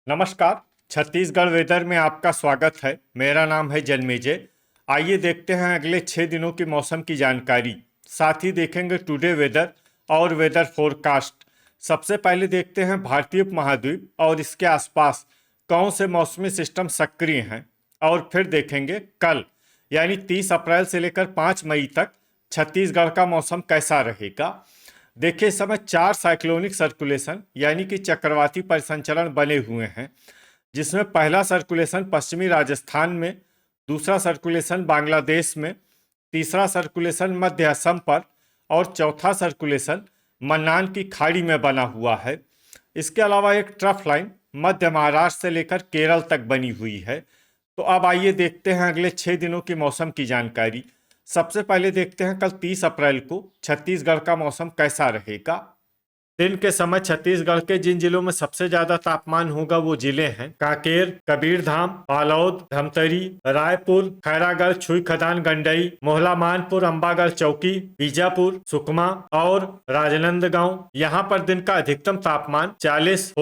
नमस्कार। छत्तीसगढ़ वेदर में आपका स्वागत है। मेरा नाम है जन्मेजय। आइए देखते हैं अगले 6 दिनों की मौसम की जानकारी। साथ ही देखेंगे टुडे वेदर और वेदर फोरकास्ट। सबसे पहले देखते हैं भारतीय उपमहाद्वीप और इसके आसपास कौन से मौसमी सिस्टम सक्रिय हैं, और फिर देखेंगे कल यानी 30 अप्रैल से लेकर 5 मई तक छत्तीसगढ़ का मौसम कैसा रहेगा। देखिए, इस समय 4 साइक्लोनिक सर्कुलेशन यानी कि चक्रवाती परिसंचरण बने हुए हैं, जिसमें पहला सर्कुलेशन पश्चिमी राजस्थान में, दूसरा सर्कुलेशन बांग्लादेश में, तीसरा सर्कुलेशन मध्य असम पर और चौथा सर्कुलेशन मन्नान की खाड़ी में बना हुआ है। इसके अलावा एक ट्रफ लाइन मध्य महाराष्ट्र से लेकर केरल तक बनी हुई है। तो अब आइए देखते हैं अगले 6 दिनों की मौसम की जानकारी। सबसे पहले देखते हैं कल 30 अप्रैल को छत्तीसगढ़ का मौसम कैसा रहेगा। दिन के समय छत्तीसगढ़ के जिन जिलों में सबसे ज्यादा तापमान होगा वो जिले हैं कांकेर, कबीरधाम, बालोद, धमतरी, रायपुर, खैरागढ़, छुई खदान, गंडई, मोहला मानपुर, अंबागढ़ चौकी, बीजापुर, सुकमा और राजनांदगांव। यहाँ पर दिन का अधिकतम तापमान 40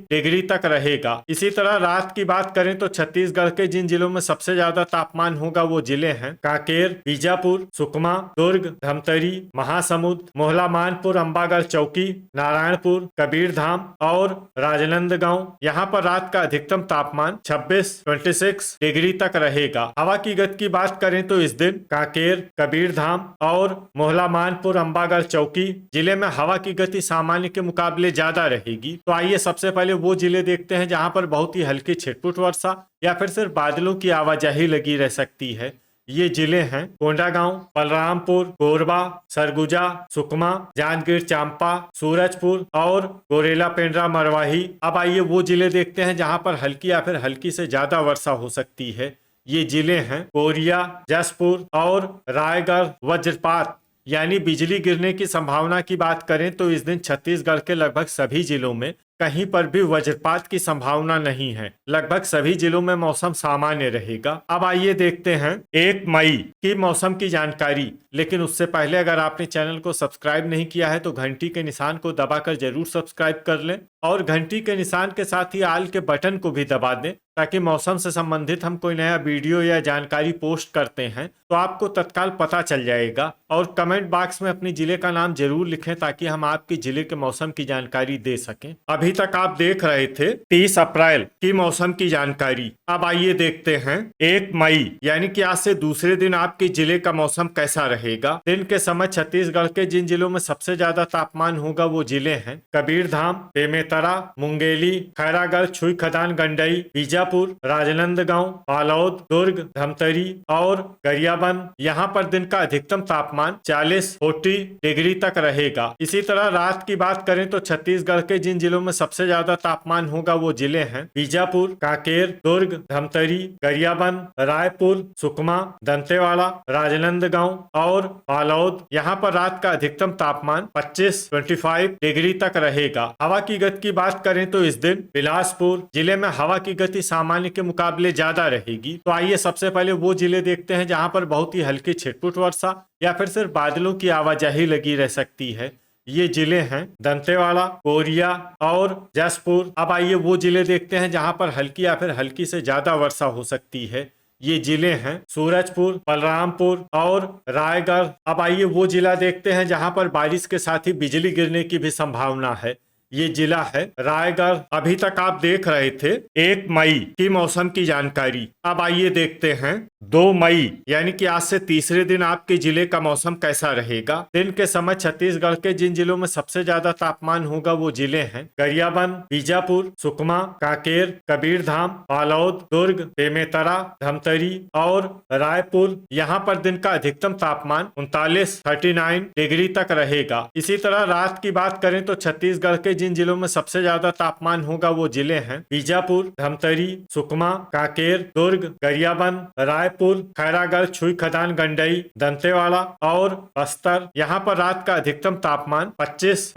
डिग्री तक रहेगा। इसी तरह रात की बात करें तो छत्तीसगढ़ के जिन जिलों में सबसे ज्यादा तापमान होगा वो जिले हैं कांकेर, बीजापुर, सुकमा, दुर्ग, धमतरी, महासमुंद, मोहला मानपुर, अंबागढ़ चौकी, नारायणपुर, कबीरधाम और राजनांदगांव। यहाँ पर रात का अधिकतम तापमान 26 डिग्री तक रहेगा। हवा की गति की बात करें तो इस दिन कांकेर, कबीरधाम और मोहला मानपुर, अंबागढ़ चौकी जिले में हवा की गति सामान्य के मुकाबले ज्यादा रहेगी। तो आइए सबसे पहले वो जिले देखते हैं जहाँ पर बहुत ही हल्की छिटपुट वर्षा या फिर सिर्फ बादलों की आवाजाही लगी रह सकती है। ये जिले हैं कोंडागांव, बलरामपुर, कोरबा, सरगुजा, सुकमा, जांजगीर चांपा, सूरजपुर और गोरेला पेंड्रा मरवाही। अब आइए वो जिले देखते हैं जहां पर हल्की या फिर हल्की से ज्यादा वर्षा हो सकती है। ये जिले हैं कोरिया, जसपुर और रायगढ़। वज्रपात यानी बिजली गिरने की संभावना की बात करें तो इस दिन छत्तीसगढ़ के लगभग सभी जिलों में कहीं पर भी वज्रपात की संभावना नहीं है। लगभग सभी जिलों में मौसम सामान्य रहेगा। अब आइए देखते हैं 1 मई की मौसम की जानकारी। लेकिन उससे पहले अगर आपने चैनल को सब्सक्राइब नहीं किया है तो घंटी के निशान को दबाकर जरूर सब्सक्राइब कर लें और घंटी के निशान के साथ ही आल के बटन को भी दबा दें, ताकि मौसम से संबंधित हम कोई नया वीडियो या जानकारी पोस्ट करते हैं तो आपको तत्काल पता चल जाएगा। और कमेंट बॉक्स में अपनी जिले का नाम जरूर लिखें ताकि हम आपके जिले के मौसम की जानकारी दे सकें। अभी तक आप देख रहे थे 30 अप्रैल की मौसम की जानकारी। अब आइए देखते हैं 1 मई यानी कि आज से दूसरे दिन आपके जिले का मौसम कैसा रहेगा। दिन के समय छत्तीसगढ़ के जिन जिलों में सबसे ज्यादा तापमान होगा वो जिले हैं कबीरधाम, बेमेतरा, मुंगेली, खैरागढ़, छुई खदान, गंडई, बीजापुर, राजनांदगांव, बालोद, दुर्ग, धमतरी और गरियाबंद। यहाँ पर दिन का अधिकतम तापमान 40 डिग्री तक रहेगा। इसी तरह रात की बात करें तो छत्तीसगढ़ के जिन जिलों में सबसे ज्यादा तापमान होगा वो जिले हैं बीजापुर, कांकेर, दुर्ग, धमतरी, गरियाबंद, रायपुर, सुकमा, दंतेवाड़ा, राजनांदगांव और बालोद। यहाँ पर रात का अधिकतम तापमान 25 डिग्री तक रहेगा। हवा की गति की बात करें तो इस दिन बिलासपुर जिले में हवा की गति सामान्य के मुकाबले ज्यादा रहेगी। तो आइए सबसे पहले वो जिले देखते हैं जहां पर बहुत ही हल्की छिटपुट वर्षा या फिर सिर्फ बादलों की आवाजाही लगी रह सकती है। ये जिले हैं दंतेवाड़ा, कोरिया और जसपुर। अब आइए वो जिले देखते हैं जहां पर हल्की या फिर हल्की से ज्यादा वर्षा हो सकती है। ये जिले हैं सूरजपुर, बलरामपुर और रायगढ़। अब आइए वो जिला देखते हैं जहां पर बारिश के साथ ही बिजली गिरने की भी संभावना है। ये जिला है रायगढ़। अभी तक आप देख रहे थे 1 मई की मौसम की जानकारी। अब आइए देखते हैं 2 मई यानी कि आज से तीसरे दिन आपके जिले का मौसम कैसा रहेगा। दिन के समय छत्तीसगढ़ के जिन जिलों में सबसे ज्यादा तापमान होगा वो जिले हैं गरियाबंद, बीजापुर, सुकमा, कांकेर, कबीरधाम, बालोद, दुर्ग, बेमेतरा, धमतरी और रायपुर। यहाँ पर दिन का अधिकतम तापमान 39 डिग्री तक रहेगा। इसी तरह रात की बात करें तो छत्तीसगढ़ के जिन जिलों में सबसे ज्यादा तापमान होगा वो जिले हैं बीजापुर, धमतरी, सुकमा, कांकेर, दुर्ग, गरियाबंद, रायपुर, खैरागढ़, छुई खदान, गंडई, दंतेवाड़ा और बस्तर। यहाँ पर रात का अधिकतम तापमान 25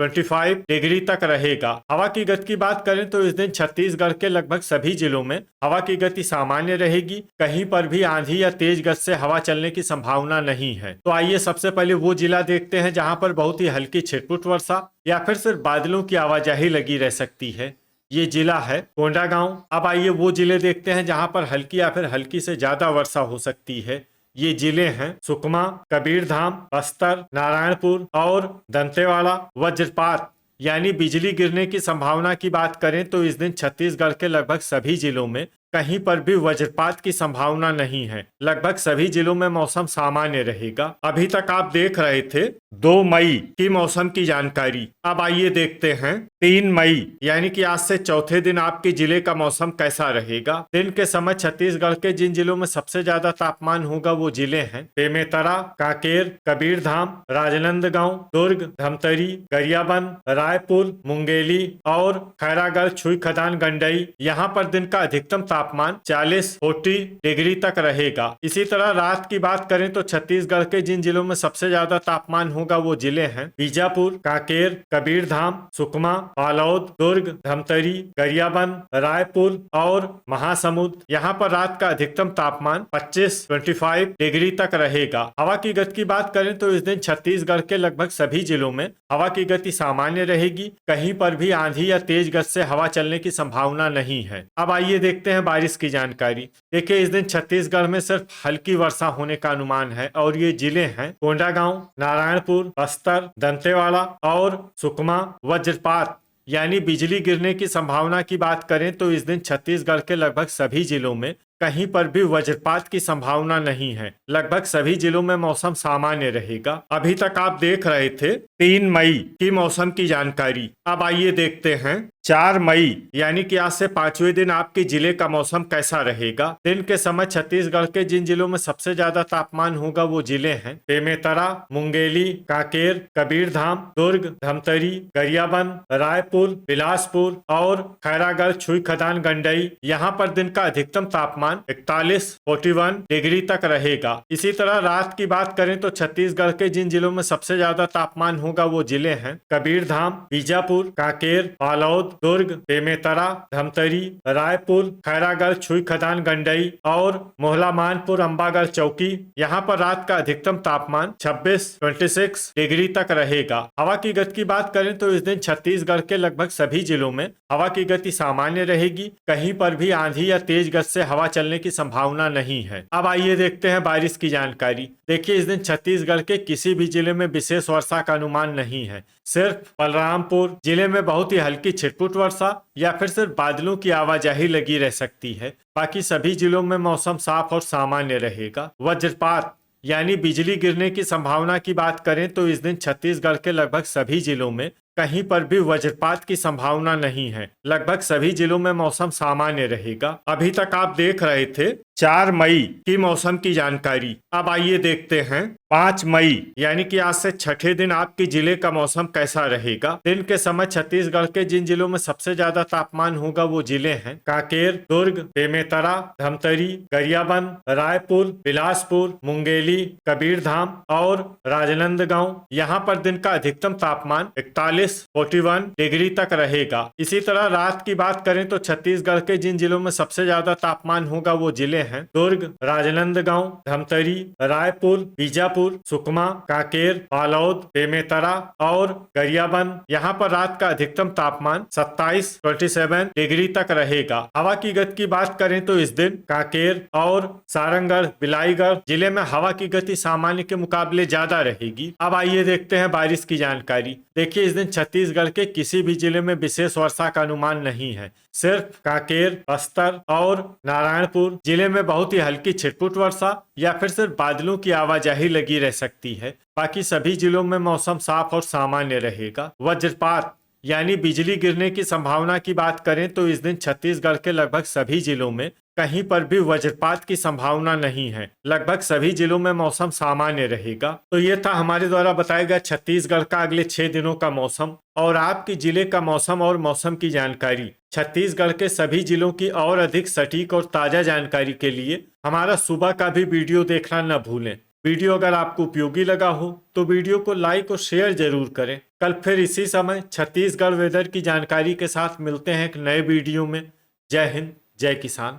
डिग्री तक रहेगा। हवा की गति की बात करें तो इस दिन छत्तीसगढ़ के लगभग सभी जिलों में हवा की गति सामान्य रहेगी। कहीं पर भी आंधी या तेज गति से हवा चलने की संभावना नहीं है। तो आइए सबसे पहले वो जिला देखते हैं जहाँ पर बहुत ही हल्की छिटपुट वर्षा या फिर सिर्फ बादलों की आवाजाही लगी रह सकती है। ये जिला है कोंडागांव। अब आइए वो जिले देखते हैं जहां पर हल्की या फिर हल्की से ज्यादा वर्षा हो सकती है। ये जिले हैं सुकमा, कबीरधाम, बस्तर, नारायणपुर और दंतेवाड़ा। वज्रपात यानी बिजली गिरने की संभावना की बात करें तो इस दिन छत्तीसगढ़ के लगभग सभी जिलों में कहीं पर भी वज्रपात की संभावना नहीं है। लगभग सभी जिलों में मौसम सामान्य रहेगा। अभी तक आप देख रहे थे 2 मई की मौसम की जानकारी। अब आइए देखते हैं 3 मई यानी कि आज से चौथे दिन आपके जिले का मौसम कैसा रहेगा। दिन के समय छत्तीसगढ़ के जिन जिलों में सबसे ज्यादा तापमान होगा वो जिले हैं बेमेतरा, कांकेर, कबीरधाम, राजनांदगांव, दुर्ग, धमतरी, गरियाबंद, रायपुर, मुंगेली और खैरागढ़, छुईखदान, गंडई। यहाँ पर दिन का अधिकतम तापमान 40-40 डिग्री तक रहेगा। इसी तरह रात की बात करें तो छत्तीसगढ़ के जिन जिलों में सबसे ज्यादा तापमान होगा वो जिले हैं बीजापुर, कांकेर, कबीरधाम, सुकमा, बालोद, दुर्ग, धमतरी, गरियाबंद, रायपुर और महासमुंद। यहाँ पर रात का अधिकतम तापमान 25-25 डिग्री तक रहेगा। हवा की गति की बात करें तो इस दिन छत्तीसगढ़ के लगभग सभी जिलों में हवा की गति सामान्य रहेगी। कहीं पर भी आंधी या तेज गति से हवा चलने की संभावना नहीं है। अब आइए देखते हैं बारिश की जानकारी। देखिए इस दिन छत्तीसगढ़ में सिर्फ हल्की वर्षा होने का अनुमान है और ये जिले हैं कोंडागांव, नारायणपुर, बस्तर, दंतेवाड़ा और सुकमा। वज्रपात यानी बिजली गिरने की संभावना की बात करें तो इस दिन छत्तीसगढ़ के लगभग सभी जिलों में कहीं पर भी वज्रपात की संभावना नहीं है। लगभग सभी जिलों में मौसम सामान्य रहेगा। अभी तक आप देख रहे थे 3 मई की मौसम की जानकारी। अब आइए देखते हैं 4 मई यानी कि आज से 5वें दिन आपके जिले का मौसम कैसा रहेगा। दिन के समय छत्तीसगढ़ के जिन जिलों में सबसे ज्यादा तापमान होगा वो जिले हैं बेमेतरा, मुंगेली, कांकेर, कबीरधाम, दुर्ग, धमतरी, गरियाबंद, रायपुर, बिलासपुर और खैरागढ़, छुईखदान, गंडई। यहाँ पर दिन का अधिकतम तापमान 41-41 डिग्री तक रहेगा। इसी तरह रात की बात करें तो छत्तीसगढ़ के जिन जिलों में सबसे ज्यादा तापमान होगा वो जिले हैं कबीरधाम, बीजापुर, कांकेर, बालोद, दुर्ग, बेमेतरा, धमतरी, रायपुर, खैरागढ़, छुईखदान, गंडई और मोहला मानपुर, अंबागढ़, चौकी। यहाँ पर रात का अधिकतम तापमान 26-26 डिग्री तक रहेगा। हवा की गति की बात करें तो इस दिन छत्तीसगढ़ के लगभग सभी जिलों में हवा की गति सामान्य रहेगी। कहीं पर भी आंधी या तेज गति से हवा चलने की संभावना नहीं है। अब आइए देखते हैं बारिश की जानकारी। देखिए इस दिन छत्तीसगढ़ के किसी भी जिले में विशेष वर्षा का अनुमान नहीं है। सिर्फ बलरामपुर जिले में बहुत ही हल्की छिटपुट वर्षा या फिर सिर्फ बादलों की आवाजाही लगी रह सकती है। बाकी सभी जिलों में मौसम साफ और सामान्य रहेगा। वज्रपात यानी बिजली गिरने की संभावना की बात करें तो इस दिन छत्तीसगढ़ के लगभग सभी जिलों में कहीं पर भी वज्रपात की संभावना नहीं है। लगभग सभी जिलों में मौसम सामान्य रहेगा। अभी तक आप देख रहे थे 4 मई की मौसम की जानकारी। अब आइए देखते हैं 5 मई यानी कि आज से छठे दिन आपके जिले का मौसम कैसा रहेगा। दिन के समय छत्तीसगढ़ के जिन जिलों में सबसे ज्यादा तापमान होगा वो जिले हैं कांकेर, दुर्ग, बेमेतरा, धमतरी, गरियाबंद, रायपुर, बिलासपुर, मुंगेली, कबीरधाम और राजनांदगांव। यहाँ पर दिन का अधिकतम तापमान 41-41 डिग्री तक रहेगा। इसी तरह रात की बात करें तो छत्तीसगढ़ के जिन जिलों में सबसे ज्यादा तापमान होगा वो जिले हैं दुर्ग, राजनांदगांव, धमतरी, रायपुर, बीजापुर, सुकमा, कांकेर, बालोद, बेमेतरा और गरियाबंद। यहाँ पर रात का अधिकतम तापमान 27-27 डिग्री तक रहेगा। हवा की गति की बात करें तो इस दिन कांकेर और सारंगढ़, बिलाईगढ़ जिले में हवा की गति सामान्य के मुकाबले ज्यादा रहेगी। अब आइए देखते हैं बारिश की जानकारी। देखिए इस दिन छत्तीसगढ़ के किसी भी जिले में विशेष वर्षा का अनुमान नहीं है। सिर्फ कांकेर, बस्तर और नारायणपुर जिले में बहुत ही हल्की छिटपुट वर्षा या फिर सिर्फ बादलों की आवाजाही लगी रह सकती है। बाकी सभी जिलों में मौसम साफ और सामान्य रहेगा। वज्रपात यानी बिजली गिरने की संभावना की बात करें तो इस दिन छत्तीसगढ़ के लगभग सभी जिलों में कहीं पर भी वज्रपात की संभावना नहीं है। लगभग सभी जिलों में मौसम सामान्य रहेगा। तो ये था हमारे द्वारा बताया गया छत्तीसगढ़ का अगले 6 दिनों का मौसम और आपके जिले का मौसम और मौसम की जानकारी। छत्तीसगढ़ के सभी जिलों की और अधिक सटीक और ताजा जानकारी के लिए हमारा सुबह का भी वीडियो देखना न भूलें। वीडियो अगर आपको उपयोगी लगा हो तो वीडियो को लाइक और शेयर जरूर करें। कल फिर इसी समय छत्तीसगढ़ वेदर की जानकारी के साथ मिलते हैं एक नए वीडियो में। जय हिंद, जय किसान।